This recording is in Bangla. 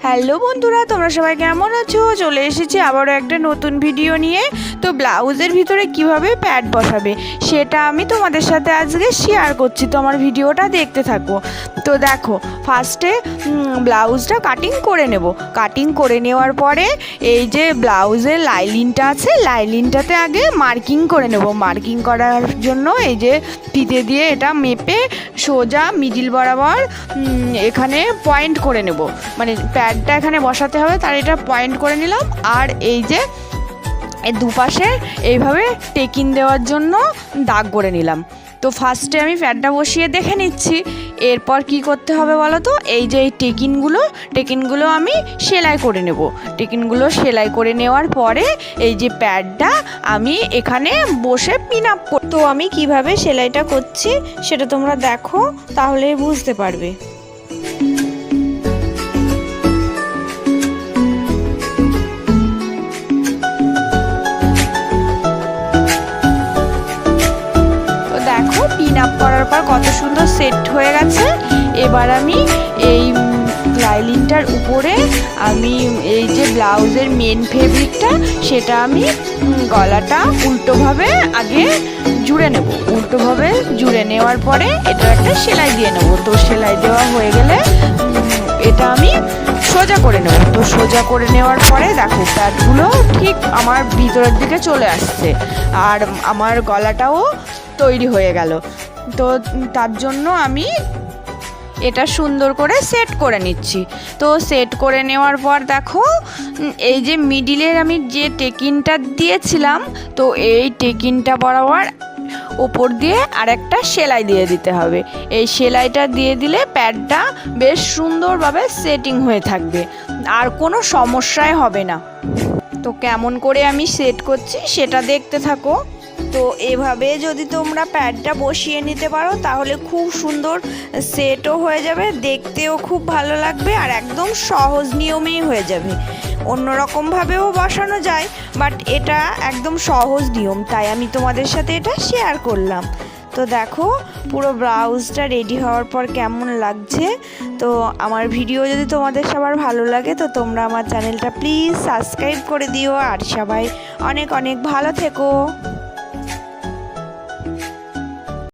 হ্যালো বন্ধুরা, তোমরা সবাই কেমন আছো? চলে এসেছি আবারও একটা নতুন ভিডিও নিয়ে। তো ব্লাউজের ভিতরে কিভাবে প্যাড বসাবে সেটা আমি তোমাদের সাথে আজকে শেয়ার করছি, তো আমার ভিডিওটা দেখতে থাকো। তো দেখো, ফার্স্টে ব্লাউজটা কাটিং করে নেব। কাটিং করে নেওয়ার পরে এই যে ব্লাউজের লাইনিংটা আছে, লাইনিংটাতে আগে মার্কিং করে নেব। মার্কিং করার জন্য এই যে ফিতে দিয়ে এটা মেপে সোজা মিডিল বরাবর এখানে পয়েন্ট করে নেব, মানে প্যাডটা এখানে বসাতে হবে, তার এটা পয়েন্ট করে নিলাম। আর এই যে এই দুপাশে এইভাবে টেকিং দেওয়ার জন্য দাগ করে নিলাম। তো ফার্স্টে আমি প্যাডটা বসিয়ে দেখে নিচ্ছি। এরপর কি করতে হবে বলো তো, এই যে এই টেকিনগুলো আমি সেলাই করে নেব। টেকিনগুলো সেলাই করে নেওয়ার পরে এই যে প্যাডটা আমি এখানে বসে পিন আপ। তো আমি কিভাবে সেলাইটা করছি সেটা তোমরা দেখো, তাহলে বুঝতে পারবে। দেখো, পিন আপ করার পর কত সুন্দর সেট হয়ে গেছে। এবার আমি এই লাইনিংটার উপরে আমি এই যে ব্লাউজের মেন ফেব্রিকটা সেটা আমি গলাটা উল্টোভাবে আগে জুড়ে নেব। উল্টোভাবে জুড়ে নেওয়ার পরে এটা একটা সেলাই দিয়ে নেব। তো সেলাই দেওয়া হয়ে গেলে এটা আমি সোজা করে নেব। তো সোজা করে নেওয়ার পরে দেখো প্যাডগুলো ঠিক আমার ভিতরের দিকে চলে আসছে, আর আমার গলাটাও তৈরি হয়ে গেল। তো তার জন্য আমি এটা সুন্দর করে সেট করে নিচ্ছি। তো সেট করে নেওয়ার পর দেখো, এই যে মিডিলের আমি যে টেকিনটা দিয়েছিলাম, তো এই টেকিনটা বরাবর ওপর দিয়ে আরেকটা সেলাই দিয়ে দিতে হবে। এই সেলাইটা দিয়ে দিলে প্যাডটা বেশ সুন্দরভাবে সেটিং হয়ে থাকবে, আর কোনো সমস্যাই হবে না। তো কেমন করে আমি সেট করছি সেটা দেখতে থাকো। তো এভাবে যদি তোমরা প্যাডটা বসিয়ে নিতে পারো তাহলে খুব সুন্দর সেটও হয়ে যাবে, দেখতেও খুব ভালো লাগবে, আর একদম সহজ নিয়মেই হয়ে যাবে। অন্যরকমভাবেও বসানো যায়, বাট এটা একদম সহজ নিয়ম, তাই আমি তোমাদের সাথে এটা শেয়ার করলাম। তো দেখো, পুরো ব্লাউজটা রেডি হওয়ার পর কেমন লাগছে। তো আমার ভিডিও যদি তোমাদের সবার ভালো লাগে তো তোমরা আমার চ্যানেলটা প্লিজ সাবস্ক্রাইব করে দিও, আর সবাই অনেক অনেক ভালো থেকো।